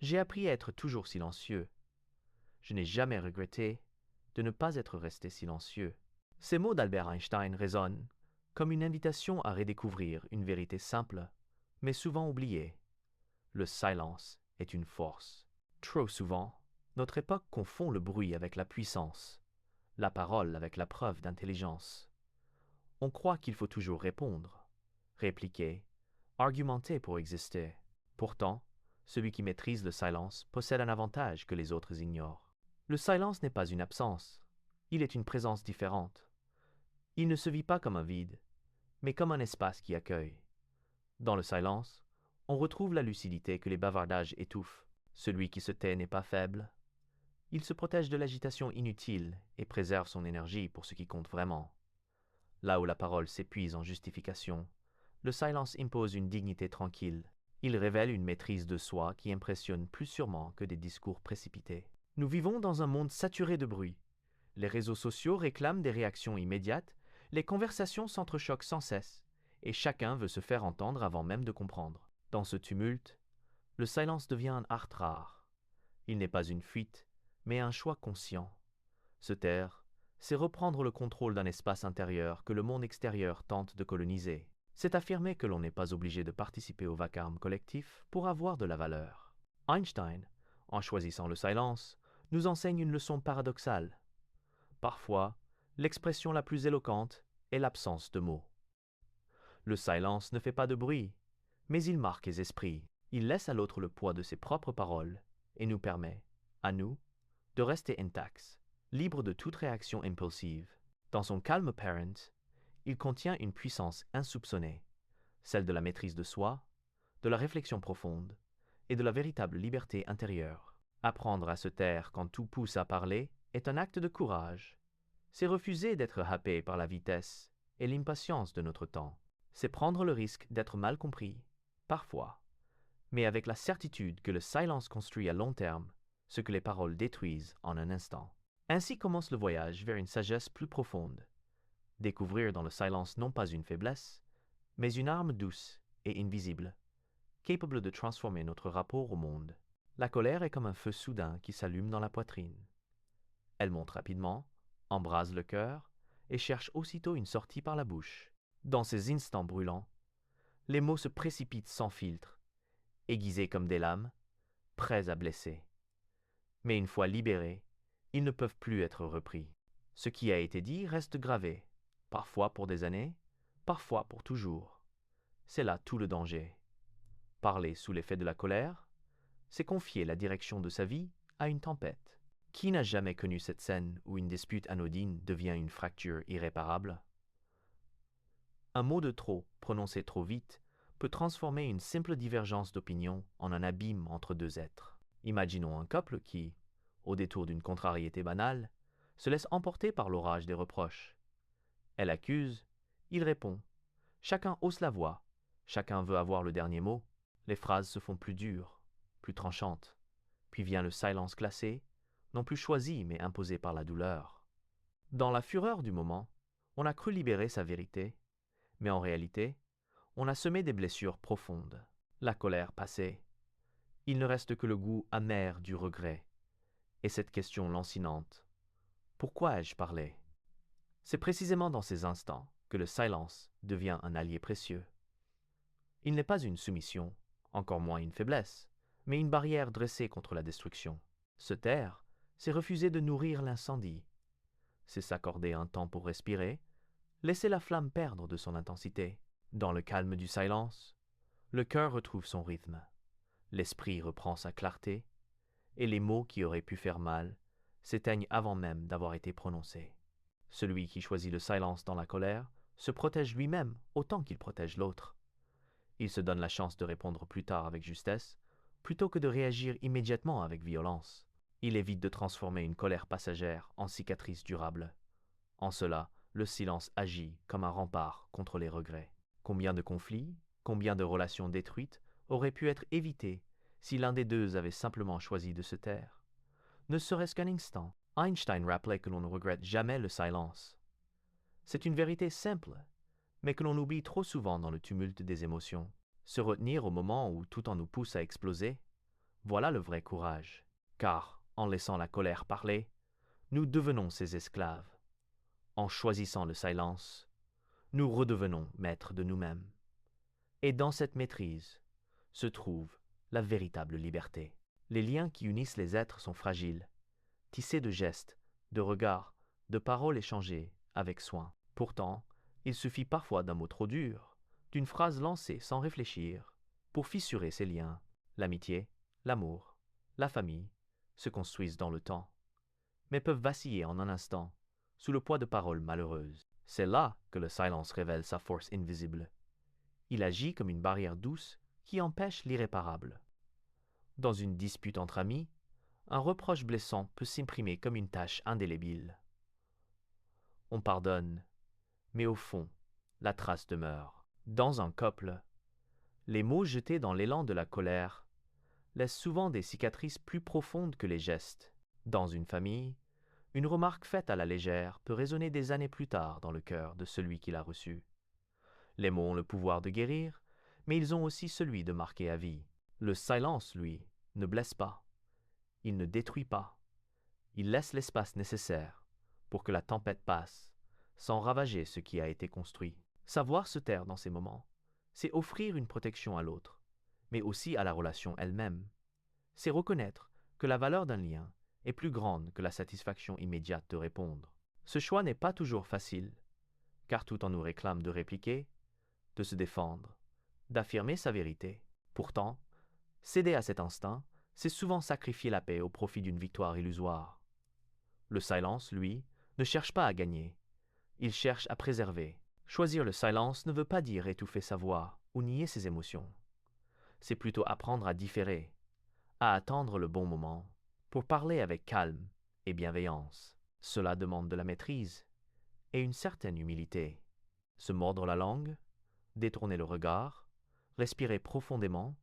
J'ai appris à être toujours silencieux. Je n'ai jamais regretté de ne pas être resté silencieux. Ces mots d'Albert Einstein résonnent comme une invitation à redécouvrir une vérité simple, mais souvent oubliée. Le silence est une force. Trop souvent, notre époque confond le bruit avec la puissance, la parole avec la preuve d'intelligence. On croit qu'il faut toujours répondre, répliquer, argumenter pour exister. Pourtant, celui qui maîtrise le silence possède un avantage que les autres ignorent. Le silence n'est pas une absence, il est une présence différente. Il ne se vit pas comme un vide, mais comme un espace qui accueille. Dans le silence, on retrouve la lucidité que les bavardages étouffent. Celui qui se tait n'est pas faible. Il se protège de l'agitation inutile et préserve son énergie pour ce qui compte vraiment. Là où la parole s'épuise en justification, le silence impose une dignité tranquille. Il révèle une maîtrise de soi qui impressionne plus sûrement que des discours précipités. Nous vivons dans un monde saturé de bruit. Les réseaux sociaux réclament des réactions immédiates, les conversations s'entrechoquent sans cesse, et chacun veut se faire entendre avant même de comprendre. Dans ce tumulte, le silence devient un art rare. Il n'est pas une fuite, mais un choix conscient. Se taire, c'est reprendre le contrôle d'un espace intérieur que le monde extérieur tente de coloniser. C'est affirmer que l'on n'est pas obligé de participer au vacarme collectif pour avoir de la valeur. Einstein, en choisissant le silence, nous enseigne une leçon paradoxale. Parfois, l'expression la plus éloquente est l'absence de mots. Le silence ne fait pas de bruit, mais il marque les esprits. Il laisse à l'autre le poids de ses propres paroles et nous permet, à nous, de rester intacts, libres de toute réaction impulsive. Dans son calme parent, il contient une puissance insoupçonnée, celle de la maîtrise de soi, de la réflexion profonde et de la véritable liberté intérieure. Apprendre à se taire quand tout pousse à parler est un acte de courage. C'est refuser d'être happé par la vitesse et l'impatience de notre temps. C'est prendre le risque d'être mal compris, parfois, mais avec la certitude que le silence construit à long terme ce que les paroles détruisent en un instant. Ainsi commence le voyage vers une sagesse plus profonde. Découvrir dans le silence non pas une faiblesse, mais une arme douce et invisible, capable de transformer notre rapport au monde. La colère est comme un feu soudain qui s'allume dans la poitrine. Elle monte rapidement, embrase le cœur et cherche aussitôt une sortie par la bouche. Dans ces instants brûlants, les mots se précipitent sans filtre, aiguisés comme des lames, prêts à blesser. Mais une fois libérés, ils ne peuvent plus être repris. Ce qui a été dit reste gravé, parfois pour des années, parfois pour toujours. C'est là tout le danger. Parler sous l'effet de la colère, c'est confier la direction de sa vie à une tempête. Qui n'a jamais connu cette scène où une dispute anodine devient une fracture irréparable? Un mot de trop, prononcé trop vite, peut transformer une simple divergence d'opinion en un abîme entre deux êtres. Imaginons un couple qui, au détour d'une contrariété banale, se laisse emporter par l'orage des reproches. Elle accuse, il répond. Chacun hausse la voix, chacun veut avoir le dernier mot. Les phrases se font plus dures, plus tranchantes. Puis vient le silence glacé, non plus choisi mais imposé par la douleur. Dans la fureur du moment, on a cru libérer sa vérité, mais en réalité, on a semé des blessures profondes. La colère passée. Il ne reste que le goût amer du regret. Et cette question lancinante. Pourquoi ai-je parlé? C'est précisément dans ces instants que le silence devient un allié précieux. Il n'est pas une soumission, encore moins une faiblesse, mais une barrière dressée contre la destruction. Se taire, c'est refuser de nourrir l'incendie. C'est s'accorder un temps pour respirer, laisser la flamme perdre de son intensité. Dans le calme du silence, le cœur retrouve son rythme, l'esprit reprend sa clarté, et les mots qui auraient pu faire mal s'éteignent avant même d'avoir été prononcés. Celui qui choisit le silence dans la colère se protège lui-même autant qu'il protège l'autre. Il se donne la chance de répondre plus tard avec justesse, plutôt que de réagir immédiatement avec violence. Il évite de transformer une colère passagère en cicatrice durable. En cela, le silence agit comme un rempart contre les regrets. Combien de conflits, combien de relations détruites auraient pu être évitées si l'un des deux avait simplement choisi de se taire? Ne serait-ce qu'un instant, Einstein rappelait que l'on ne regrette jamais le silence. C'est une vérité simple, mais que l'on oublie trop souvent dans le tumulte des émotions. Se retenir au moment où tout en nous pousse à exploser, Voilà le vrai courage. Car, en laissant la colère parler, nous devenons ses esclaves. En choisissant le silence, nous redevenons maîtres de nous-mêmes. Et dans cette maîtrise se trouve la véritable liberté. Les liens qui unissent les êtres sont fragiles, tissés de gestes, de regards, de paroles échangées avec soin. Pourtant, il suffit parfois d'un mot trop dur, d'une phrase lancée sans réfléchir, pour fissurer ces liens. L'amitié, l'amour, la famille se construisent dans le temps, mais peuvent vaciller en un instant sous le poids de paroles malheureuses. C'est là que le silence révèle sa force invisible. Il agit comme une barrière douce qui empêche l'irréparable. Dans une dispute entre amis, un reproche blessant peut s'imprimer comme une tache indélébile. On pardonne, mais au fond, la trace demeure. Dans un couple, les mots jetés dans l'élan de la colère laissent souvent des cicatrices plus profondes que les gestes. Dans une famille, une remarque faite à la légère peut résonner des années plus tard dans le cœur de celui qui l'a reçue. Les mots ont le pouvoir de guérir, mais ils ont aussi celui de marquer à vie. Le silence, lui, ne blesse pas. Il ne détruit pas. Il laisse l'espace nécessaire pour que la tempête passe, sans ravager ce qui a été construit. Savoir se taire dans ces moments, c'est offrir une protection à l'autre, mais aussi à la relation elle-même. C'est reconnaître que la valeur d'un lien est plus grande que la satisfaction immédiate de répondre. Ce choix n'est pas toujours facile, car tout on nous réclame de répliquer, de se défendre, d'affirmer sa vérité. Pourtant, céder à cet instinct, c'est souvent sacrifier la paix au profit d'une victoire illusoire. Le silence, lui, ne cherche pas à gagner, il cherche à préserver. Choisir le silence ne veut pas dire étouffer sa voix ou nier ses émotions. C'est plutôt apprendre à différer, à attendre le bon moment, pour parler avec calme et bienveillance. Cela demande de la maîtrise et une certaine humilité. Se mordre la langue, détourner le regard, respirer profondément,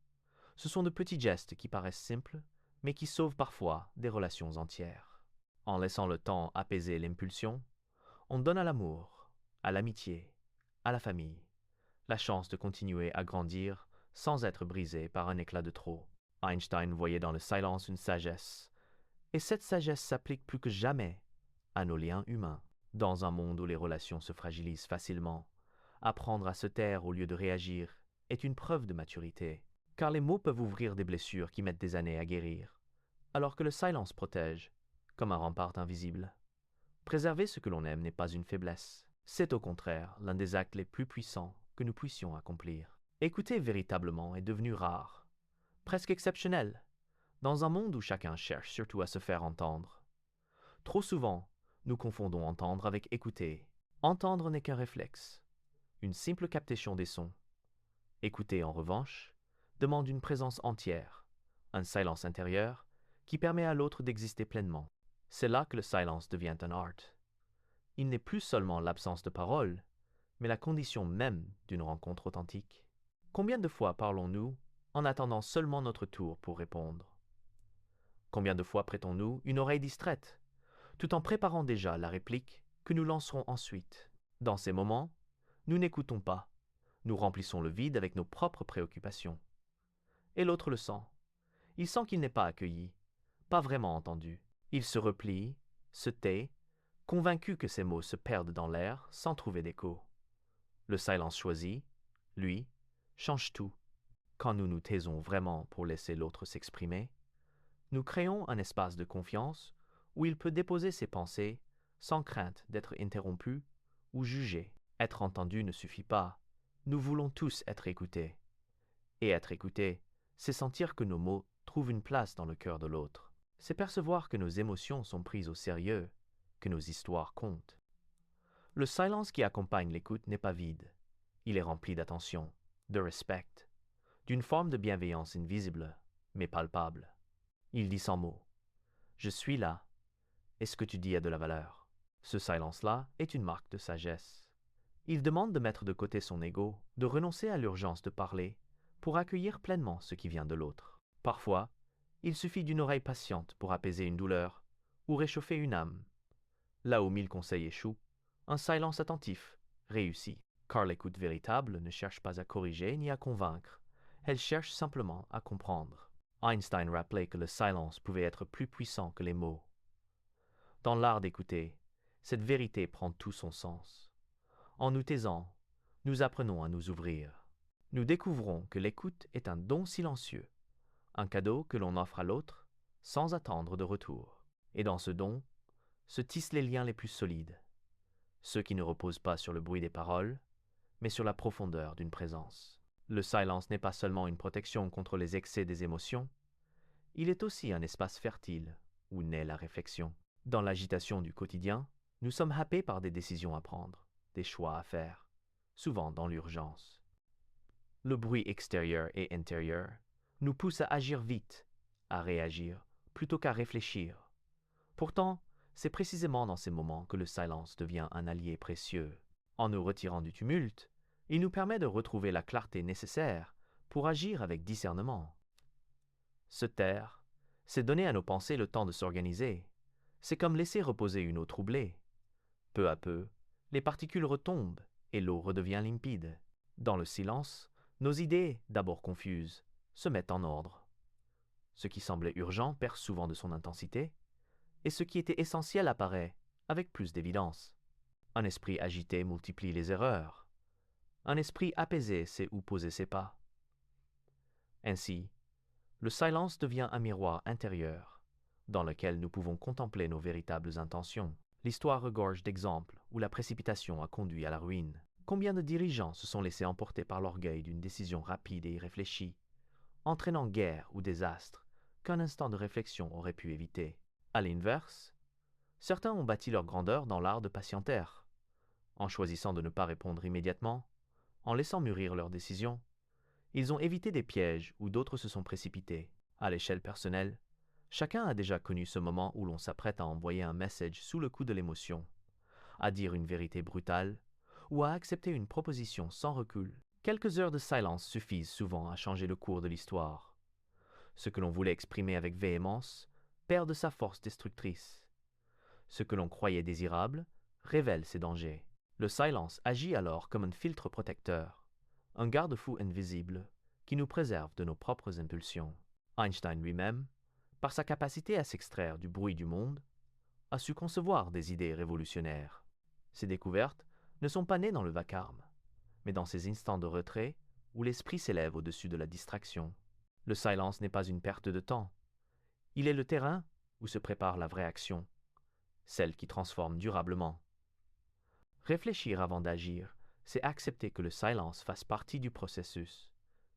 ce sont de petits gestes qui paraissent simples, mais qui sauvent parfois des relations entières. En laissant le temps apaiser l'impulsion, on donne à l'amour, à l'amitié, à la famille, la chance de continuer à grandir sans être brisé par un éclat de trop. Einstein voyait dans le silence une sagesse, et cette sagesse s'applique plus que jamais à nos liens humains. Dans un monde où les relations se fragilisent facilement, apprendre à se taire au lieu de réagir est une preuve de maturité, car les mots peuvent ouvrir des blessures qui mettent des années à guérir, alors que le silence protège, comme un rempart invisible. Préserver ce que l'on aime n'est pas une faiblesse, c'est au contraire l'un des actes les plus puissants que nous puissions accomplir. Écouter véritablement est devenu rare, presque exceptionnel, dans un monde où chacun cherche surtout à se faire entendre. Trop souvent, nous confondons entendre avec écouter. Entendre n'est qu'un réflexe, une simple captation des sons. Écouter, en revanche, demande une présence entière, un silence intérieur qui permet à l'autre d'exister pleinement. C'est là que le silence devient un art. Il n'est plus seulement l'absence de parole, mais la condition même d'une rencontre authentique. Combien de fois parlons-nous en attendant seulement notre tour pour répondre? Combien de fois prêtons-nous une oreille distraite, tout en préparant déjà la réplique que nous lancerons ensuite? Dans ces moments, nous n'écoutons pas, nous remplissons le vide avec nos propres préoccupations. Et l'autre le sent. Il sent qu'il n'est pas accueilli, pas vraiment entendu. Il se replie, se tait, convaincu que ses mots se perdent dans l'air sans trouver d'écho. Le silence choisi, lui, change tout. Quand nous nous taisons vraiment pour laisser l'autre s'exprimer, nous créons un espace de confiance où il peut déposer ses pensées sans crainte d'être interrompu ou jugé. Être entendu ne suffit pas. Nous voulons tous être écoutés. Et être écouté, c'est sentir que nos mots trouvent une place dans le cœur de l'autre. C'est percevoir que nos émotions sont prises au sérieux, que nos histoires comptent. Le silence qui accompagne l'écoute n'est pas vide. Il est rempli d'attention, de respect, d'une forme de bienveillance invisible, mais palpable. Il dit sans mots. Je suis là, et ce que tu dis a de la valeur. Ce silence-là est une marque de sagesse. Il demande de mettre de côté son ego, de renoncer à l'urgence de parler, pour accueillir pleinement ce qui vient de l'autre. Parfois, il suffit d'une oreille patiente pour apaiser une douleur ou réchauffer une âme. Là où 1000 conseils échouent, un silence attentif réussit. Car l'écoute véritable ne cherche pas à corriger ni à convaincre, elle cherche simplement à comprendre. Einstein rappelait que le silence pouvait être plus puissant que les mots. Dans l'art d'écouter, cette vérité prend tout son sens. En nous taisant, nous apprenons à nous ouvrir. Nous découvrons que l'écoute est un don silencieux, un cadeau que l'on offre à l'autre sans attendre de retour. Et dans ce don, se tissent les liens les plus solides, ceux qui ne reposent pas sur le bruit des paroles, mais sur la profondeur d'une présence. Le silence n'est pas seulement une protection contre les excès des émotions, il est aussi un espace fertile où naît la réflexion. Dans l'agitation du quotidien, nous sommes happés par des décisions à prendre, des choix à faire, souvent dans l'urgence. Le bruit extérieur et intérieur nous pousse à agir vite, à réagir, plutôt qu'à réfléchir. Pourtant, c'est précisément dans ces moments que le silence devient un allié précieux. En nous retirant du tumulte, il nous permet de retrouver la clarté nécessaire pour agir avec discernement. Se taire, c'est donner à nos pensées le temps de s'organiser. C'est comme laisser reposer une eau troublée. Peu à peu, les particules retombent et l'eau redevient limpide. Dans le silence, nos idées, d'abord confuses, se mettent en ordre. Ce qui semblait urgent perd souvent de son intensité, et ce qui était essentiel apparaît avec plus d'évidence. Un esprit agité multiplie les erreurs. Un esprit apaisé sait où poser ses pas. Ainsi, le silence devient un miroir intérieur, dans lequel nous pouvons contempler nos véritables intentions. L'histoire regorge d'exemples où la précipitation a conduit à la ruine. Combien de dirigeants se sont laissés emporter par l'orgueil d'une décision rapide et irréfléchie, entraînant guerre ou désastre qu'un instant de réflexion aurait pu éviter. À l'inverse, certains ont bâti leur grandeur dans l'art de patienter, en choisissant de ne pas répondre immédiatement, en laissant mûrir leurs décisions. Ils ont évité des pièges où d'autres se sont précipités. À l'échelle personnelle, chacun a déjà connu ce moment où l'on s'apprête à envoyer un message sous le coup de l'émotion, à dire une vérité brutale ou à accepter une proposition sans recul. Quelques heures de silence suffisent souvent à changer le cours de l'histoire. Ce que l'on voulait exprimer avec véhémence perd de sa force destructrice. Ce que l'on croyait désirable révèle ses dangers. Le silence agit alors comme un filtre protecteur, un garde-fou invisible qui nous préserve de nos propres impulsions. Einstein lui-même, par sa capacité à s'extraire du bruit du monde, a su concevoir des idées révolutionnaires. Ces découvertes ne sont pas nées dans le vacarme, mais dans ces instants de retrait où l'esprit s'élève au-dessus de la distraction. Le silence n'est pas une perte de temps. Il est le terrain où se prépare la vraie action, celle qui transforme durablement. Réfléchir avant d'agir, c'est accepter que le silence fasse partie du processus.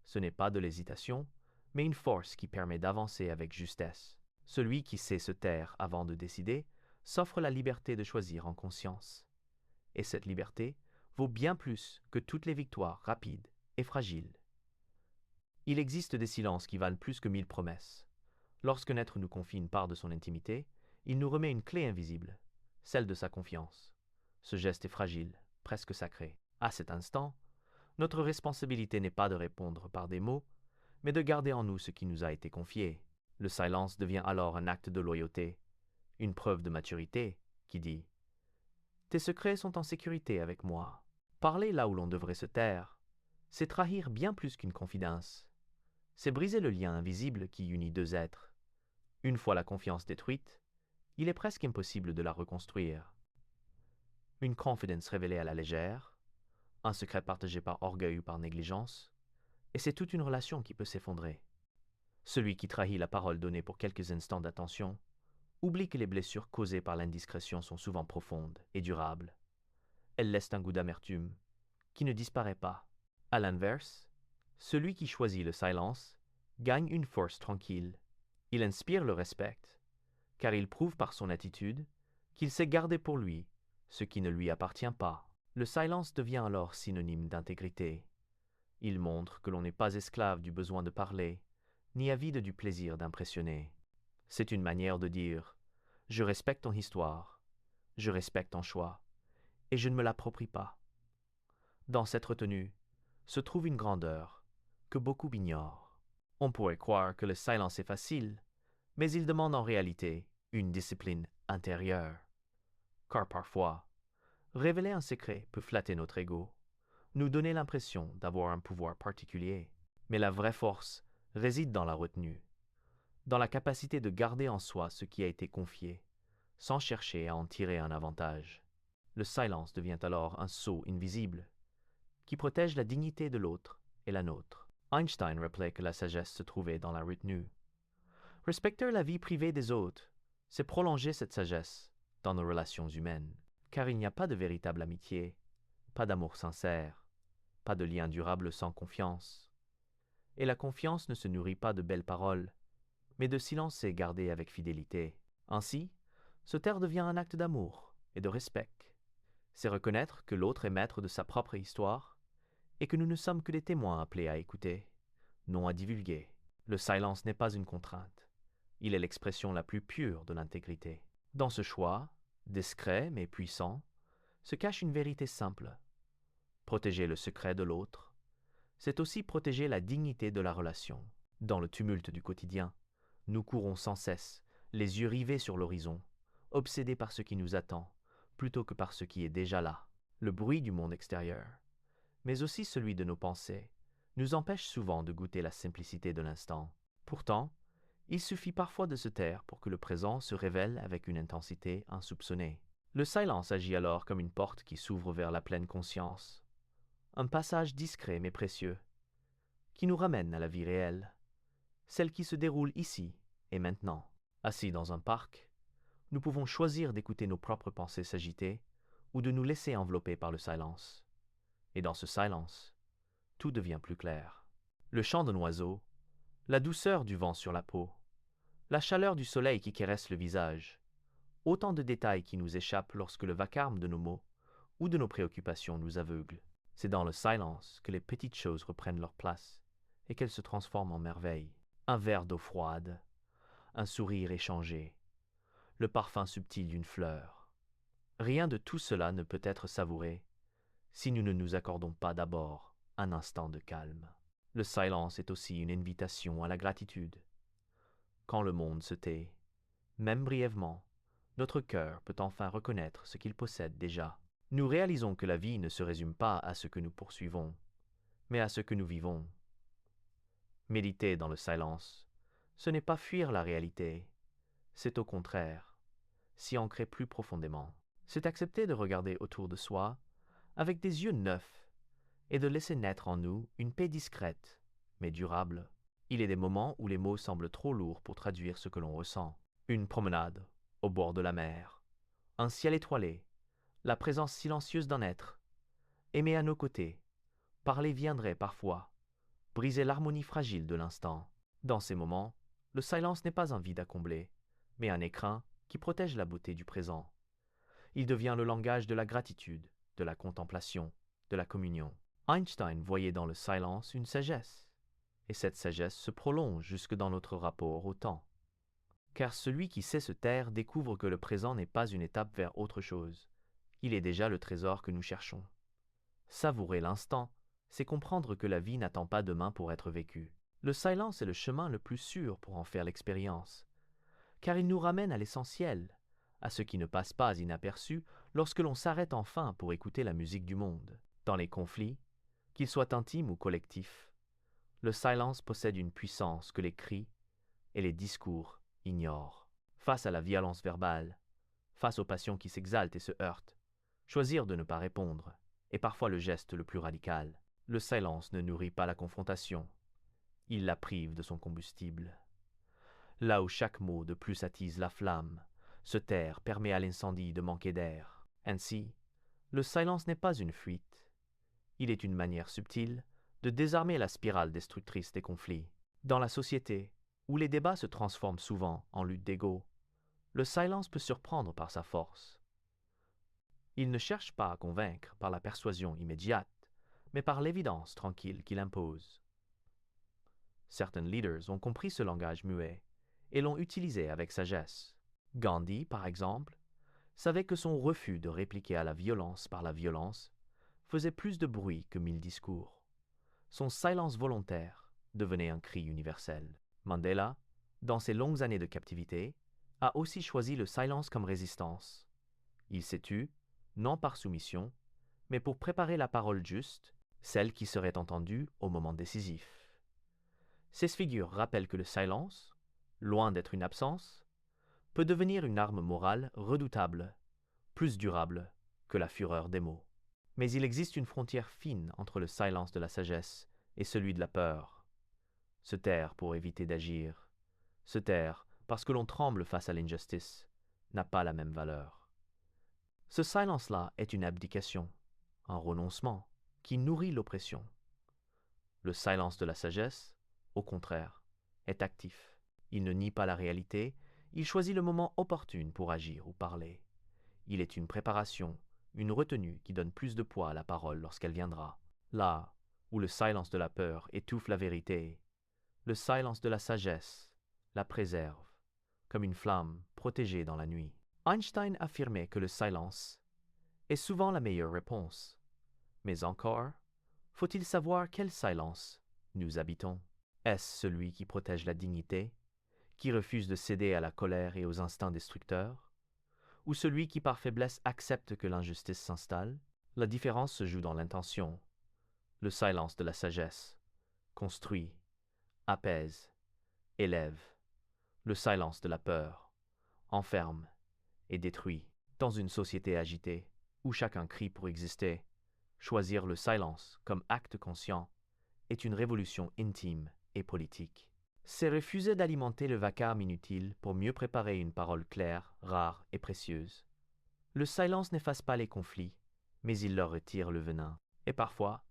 Ce n'est pas de l'hésitation, mais une force qui permet d'avancer avec justesse. Celui qui sait se taire avant de décider s'offre la liberté de choisir en conscience. Et cette liberté vaut bien plus que toutes les victoires rapides et fragiles. Il existe des silences qui valent plus que 1000 promesses. Lorsqu'un être nous confie une part de son intimité, il nous remet une clé invisible, celle de sa confiance. Ce geste est fragile, presque sacré. À cet instant, notre responsabilité n'est pas de répondre par des mots, mais de garder en nous ce qui nous a été confié. Le silence devient alors un acte de loyauté, une preuve de maturité qui dit « Tes secrets sont en sécurité avec moi ». Parler là où l'on devrait se taire, c'est trahir bien plus qu'une confidence. C'est briser le lien invisible qui unit deux êtres. Une fois la confiance détruite, il est presque impossible de la reconstruire. Une confidence révélée à la légère, un secret partagé par orgueil ou par négligence, et c'est toute une relation qui peut s'effondrer. Celui qui trahit la parole donnée pour quelques instants d'attention oublie que les blessures causées par l'indiscrétion sont souvent profondes et durables. Elles laissent un goût d'amertume qui ne disparaît pas. À l'inverse, celui qui choisit le silence gagne une force tranquille. Il inspire le respect, car il prouve par son attitude qu'il sait garder pour lui ce qui ne lui appartient pas. Le silence devient alors synonyme d'intégrité. Il montre que l'on n'est pas esclave du besoin de parler, ni avide du plaisir d'impressionner. C'est une manière de dire « Je respecte ton histoire, je respecte ton choix, et je ne me l'approprie pas ». Dans cette retenue se trouve une grandeur que beaucoup ignorent. On pourrait croire que le silence est facile, mais il demande en réalité une discipline intérieure. Car parfois, révéler un secret peut flatter notre ego, nous donner l'impression d'avoir un pouvoir particulier. Mais la vraie force réside dans la retenue, dans la capacité de garder en soi ce qui a été confié, sans chercher à en tirer un avantage. Le silence devient alors un sceau invisible, qui protège la dignité de l'autre et la nôtre. Einstein rappelait que la sagesse se trouvait dans la retenue. Respecter la vie privée des autres, c'est prolonger cette sagesse dans nos relations humaines, car il n'y a pas de véritable amitié, pas d'amour sincère, pas de lien durable sans confiance. Et la confiance ne se nourrit pas de belles paroles, mais de silencer gardé avec fidélité. Ainsi, se taire devient un acte d'amour et de respect. C'est reconnaître que l'autre est maître de sa propre histoire et que nous ne sommes que des témoins appelés à écouter, non à divulguer. Le silence n'est pas une contrainte. Il est l'expression la plus pure de l'intégrité. Dans ce choix, discret mais puissant, se cache une vérité simple. Protéger le secret de l'autre, c'est aussi protéger la dignité de la relation. Dans le tumulte du quotidien, nous courons sans cesse, les yeux rivés sur l'horizon, obsédés par ce qui nous attend, plutôt que par ce qui est déjà là. Le bruit du monde extérieur, mais aussi celui de nos pensées, nous empêche souvent de goûter la simplicité de l'instant. Pourtant, il suffit parfois de se taire pour que le présent se révèle avec une intensité insoupçonnée. Le silence agit alors comme une porte qui s'ouvre vers la pleine conscience. Un passage discret mais précieux, qui nous ramène à la vie réelle, celle qui se déroule ici et maintenant. Assis dans un parc, nous pouvons choisir d'écouter nos propres pensées s'agiter ou de nous laisser envelopper par le silence. Et dans ce silence, tout devient plus clair. Le chant d'un oiseau, la douceur du vent sur la peau, la chaleur du soleil qui caresse le visage, autant de détails qui nous échappent lorsque le vacarme de nos mots ou de nos préoccupations nous aveugle. C'est dans le silence que les petites choses reprennent leur place et qu'elles se transforment en merveilles. Un verre d'eau froide, un sourire échangé, le parfum subtil d'une fleur. Rien de tout cela ne peut être savouré si nous ne nous accordons pas d'abord un instant de calme. Le silence est aussi une invitation à la gratitude. Quand le monde se tait, même brièvement, notre cœur peut enfin reconnaître ce qu'il possède déjà. Nous réalisons que la vie ne se résume pas à ce que nous poursuivons, mais à ce que nous vivons. Méditer dans le silence, ce n'est pas fuir la réalité, c'est au contraire s'y ancrer plus profondément. C'est accepter de regarder autour de soi avec des yeux neufs et de laisser naître en nous une paix discrète, mais durable. Il est des moments où les mots semblent trop lourds pour traduire ce que l'on ressent. Une promenade au bord de la mer, un ciel étoilé, la présence silencieuse d'un être, aimé à nos côtés, parler viendrait parfois, briser l'harmonie fragile de l'instant. Dans ces moments, le silence n'est pas un vide à combler, mais un écrin qui protège la beauté du présent. Il devient le langage de la gratitude, de la contemplation, de la communion. Einstein voyait dans le silence une sagesse, et cette sagesse se prolonge jusque dans notre rapport au temps. Car celui qui sait se taire découvre que le présent n'est pas une étape vers autre chose. Il est déjà le trésor que nous cherchons. Savourer l'instant, c'est comprendre que la vie n'attend pas demain pour être vécue. Le silence est le chemin le plus sûr pour en faire l'expérience, car il nous ramène à l'essentiel, à ce qui ne passe pas inaperçu lorsque l'on s'arrête enfin pour écouter la musique du monde. Dans les conflits, qu'ils soient intimes ou collectifs, le silence possède une puissance que les cris et les discours ignorent. Face à la violence verbale, face aux passions qui s'exaltent et se heurtent, choisir de ne pas répondre est parfois le geste le plus radical. Le silence ne nourrit pas la confrontation, il la prive de son combustible. Là où chaque mot de plus attise la flamme, se taire permet à l'incendie de manquer d'air. Ainsi, le silence n'est pas une fuite, il est une manière subtile de désarmer la spirale destructrice des conflits. Dans la société, où les débats se transforment souvent en lutte d'ego, le silence peut surprendre par sa force. Il ne cherche pas à convaincre par la persuasion immédiate, mais par l'évidence tranquille qu'il impose. Certains leaders ont compris ce langage muet et l'ont utilisé avec sagesse. Gandhi, par exemple, savait que son refus de répliquer à la violence par la violence faisait plus de bruit que 1000 discours. Son silence volontaire devenait un cri universel. Mandela, dans ses longues années de captivité, a aussi choisi le silence comme résistance. Il s'est tu, non par soumission, mais pour préparer la parole juste, celle qui serait entendue au moment décisif. Ces figures rappellent que le silence, loin d'être une absence, peut devenir une arme morale redoutable, plus durable que la fureur des mots. Mais il existe une frontière fine entre le silence de la sagesse et celui de la peur. Se taire pour éviter d'agir, se taire parce que l'on tremble face à l'injustice, n'a pas la même valeur. Ce silence-là est une abdication, un renoncement qui nourrit l'oppression. Le silence de la sagesse, au contraire, est actif. Il ne nie pas la réalité, il choisit le moment opportun pour agir ou parler. Il est une préparation, une retenue qui donne plus de poids à la parole lorsqu'elle viendra. Là où le silence de la peur étouffe la vérité, le silence de la sagesse la préserve, comme une flamme protégée dans la nuit. Einstein affirmait que le silence est souvent la meilleure réponse. Mais encore, faut-il savoir quel silence nous habitons? Est-ce celui qui protège la dignité, qui refuse de céder à la colère et aux instincts destructeurs? Ou celui qui par faiblesse accepte que l'injustice s'installe? La différence se joue dans l'intention. Le silence de la sagesse construit, apaise, élève. Le silence de la peur enferme et détruit. Dans une société agitée, où chacun crie pour exister, choisir le silence comme acte conscient est une révolution intime et politique. C'est refuser d'alimenter le vacarme inutile pour mieux préparer une parole claire, rare et précieuse. Le silence n'efface pas les conflits, mais il leur retire le venin. Et parfois,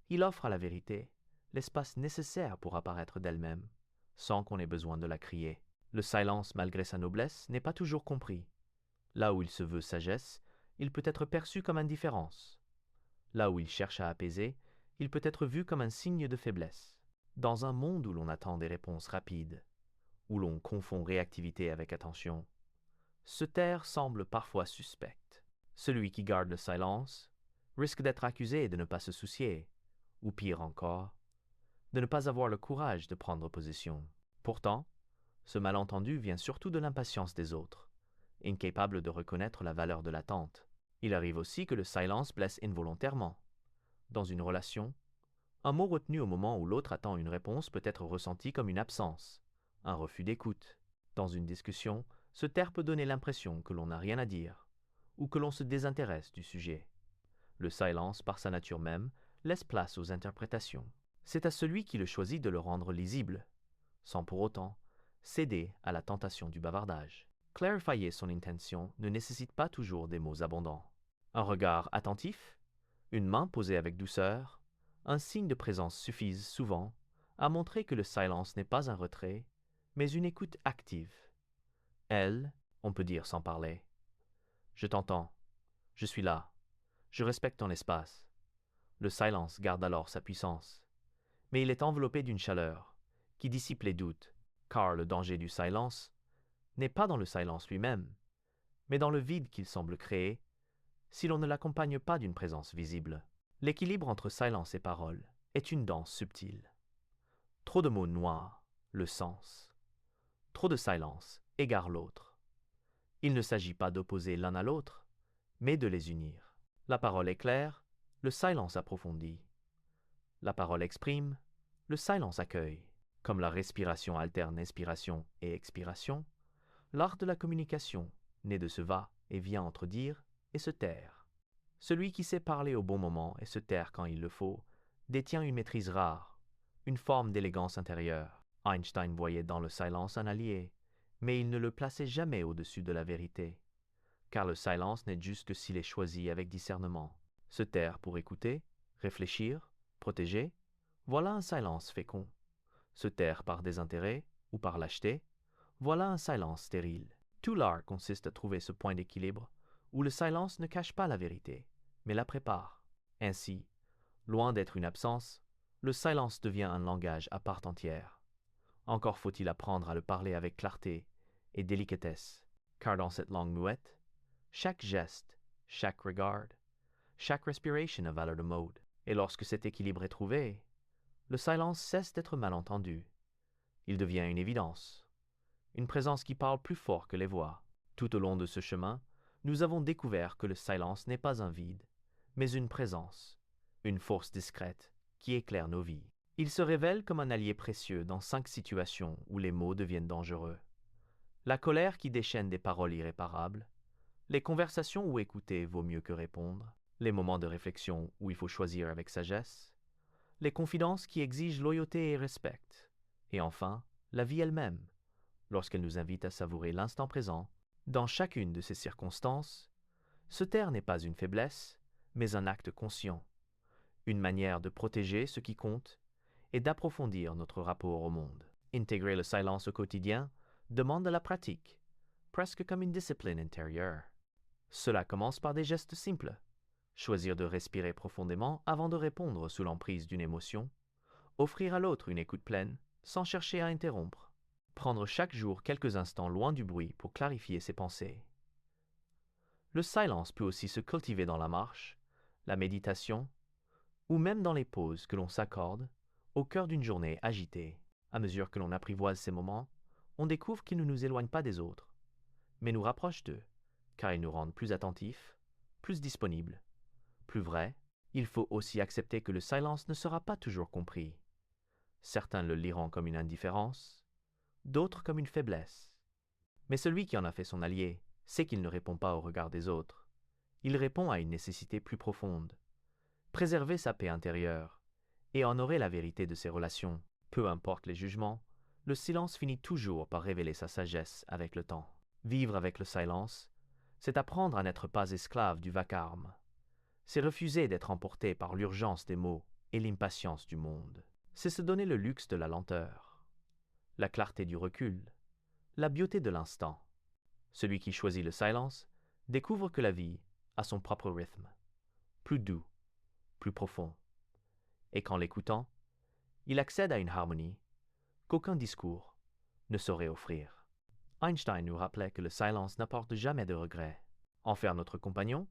il offre à la vérité l'espace nécessaire pour apparaître d'elle-même, sans qu'on ait besoin de la crier. Le silence, malgré sa noblesse, n'est pas toujours compris. Là où il se veut sagesse, il peut être perçu comme indifférence. Là où il cherche à apaiser, il peut être vu comme un signe de faiblesse. Dans un monde où l'on attend des réponses rapides, où l'on confond réactivité avec attention, se taire semble parfois suspect. Celui qui garde le silence risque d'être accusé de ne pas se soucier, ou pire encore, de ne pas avoir le courage de prendre position. Pourtant, ce malentendu vient surtout de l'impatience des autres, incapables de reconnaître la valeur de l'attente. Il arrive aussi que le silence blesse involontairement. Dans une relation, un mot retenu au moment où l'autre attend une réponse peut être ressenti comme une absence, un refus d'écoute. Dans une discussion, se taire peut donner l'impression que l'on n'a rien à dire, ou que l'on se désintéresse du sujet. Le silence, par sa nature même, laisse place aux interprétations. C'est à celui qui le choisit de le rendre lisible, sans pour autant céder à la tentation du bavardage. Clarifier son intention ne nécessite pas toujours des mots abondants. Un regard attentif, une main posée avec douceur, un signe de présence suffisent souvent à montrer que le silence n'est pas un retrait, mais une écoute active. Elle, on peut dire sans parler. Je t'entends, je suis là, je respecte ton espace. Le silence garde alors sa puissance, mais il est enveloppé d'une chaleur qui dissipe les doutes, car le danger du silence n'est pas dans le silence lui-même, mais dans le vide qu'il semble créer si l'on ne l'accompagne pas d'une présence visible. L'équilibre entre silence et parole est une danse subtile. Trop de mots noient le sens. Trop de silence égare l'autre. Il ne s'agit pas d'opposer l'un à l'autre, mais de les unir. La parole est claire, le silence approfondit. La parole exprime, le silence accueille. Comme la respiration alterne inspiration et expiration, l'art de la communication naît de ce va-et-vient entre dire et se taire. Celui qui sait parler au bon moment et se taire quand il le faut détient une maîtrise rare, une forme d'élégance intérieure. Einstein voyait dans le silence un allié, mais il ne le plaçait jamais au-dessus de la vérité, car le silence n'est juste que s'il est choisi avec discernement. Se taire pour écouter, réfléchir, protéger, voilà un silence fécond. Se taire par désintérêt ou par lâcheté, voilà un silence stérile. Tout l'art consiste à trouver ce point d'équilibre où le silence ne cache pas la vérité, mais la prépare. Ainsi, loin d'être une absence, le silence devient un langage à part entière. Encore faut-il apprendre à le parler avec clarté et délicatesse, car dans cette langue muette, chaque geste, chaque regard, chaque respiration a valeur de mode. Et lorsque cet équilibre est trouvé, le silence cesse d'être mal entendu. Il devient une évidence, une présence qui parle plus fort que les voix. Tout au long de ce chemin, nous avons découvert que le silence n'est pas un vide, mais une présence, une force discrète qui éclaire nos vies. Il se révèle comme un allié précieux dans 5 situations où les mots deviennent dangereux. La colère qui déchaîne des paroles irréparables, les conversations où écouter vaut mieux que répondre, les moments de réflexion où il faut choisir avec sagesse, les confidences qui exigent loyauté et respect, et enfin, la vie elle-même, lorsqu'elle nous invite à savourer l'instant présent. Dans chacune de ces circonstances, se taire n'est pas une faiblesse, mais un acte conscient, une manière de protéger ce qui compte et d'approfondir notre rapport au monde. Intégrer le silence au quotidien demande de la pratique, presque comme une discipline intérieure. Cela commence par des gestes simples. Choisir de respirer profondément avant de répondre sous l'emprise d'une émotion, offrir à l'autre une écoute pleine sans chercher à interrompre, prendre chaque jour quelques instants loin du bruit pour clarifier ses pensées. Le silence peut aussi se cultiver dans la marche, la méditation, ou même dans les pauses que l'on s'accorde au cœur d'une journée agitée. À mesure que l'on apprivoise ces moments, on découvre qu'ils ne nous éloignent pas des autres, mais nous rapprochent d'eux, car ils nous rendent plus attentifs, plus disponibles, plus vrais. Il faut aussi accepter que le silence ne sera pas toujours compris. Certains le liront comme une indifférence, d'autres comme une faiblesse. Mais celui qui en a fait son allié sait qu'il ne répond pas au regard des autres. Il répond à une nécessité plus profonde. Préserver sa paix intérieure et honorer la vérité de ses relations. Peu importe les jugements, le silence finit toujours par révéler sa sagesse avec le temps. Vivre avec le silence, c'est apprendre à n'être pas esclave du vacarme. C'est refuser d'être emporté par l'urgence des mots et l'impatience du monde. C'est se donner le luxe de la lenteur, la clarté du recul, la beauté de l'instant. Celui qui choisit le silence découvre que la vie a son propre rythme, plus doux, plus profond. Et qu'en l'écoutant, il accède à une harmonie qu'aucun discours ne saurait offrir. Einstein nous rappelait que le silence n'apporte jamais de regrets. En faire notre compagnon,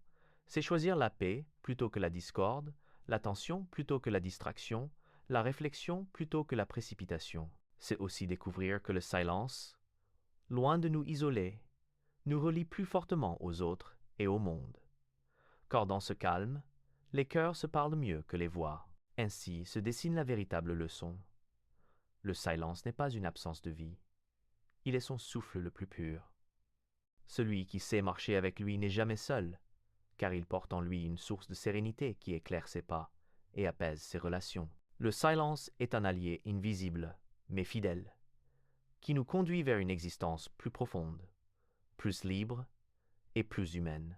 c'est choisir la paix plutôt que la discorde, l'attention plutôt que la distraction, la réflexion plutôt que la précipitation. C'est aussi découvrir que le silence, loin de nous isoler, nous relie plus fortement aux autres et au monde. Car dans ce calme, les cœurs se parlent mieux que les voix. Ainsi se dessine la véritable leçon. Le silence n'est pas une absence de vie. Il est son souffle le plus pur. Celui qui sait marcher avec lui n'est jamais seul, car il porte en lui une source de sérénité qui éclaire ses pas et apaise ses relations. Le silence est un allié invisible, mais fidèle, qui nous conduit vers une existence plus profonde, plus libre et plus humaine.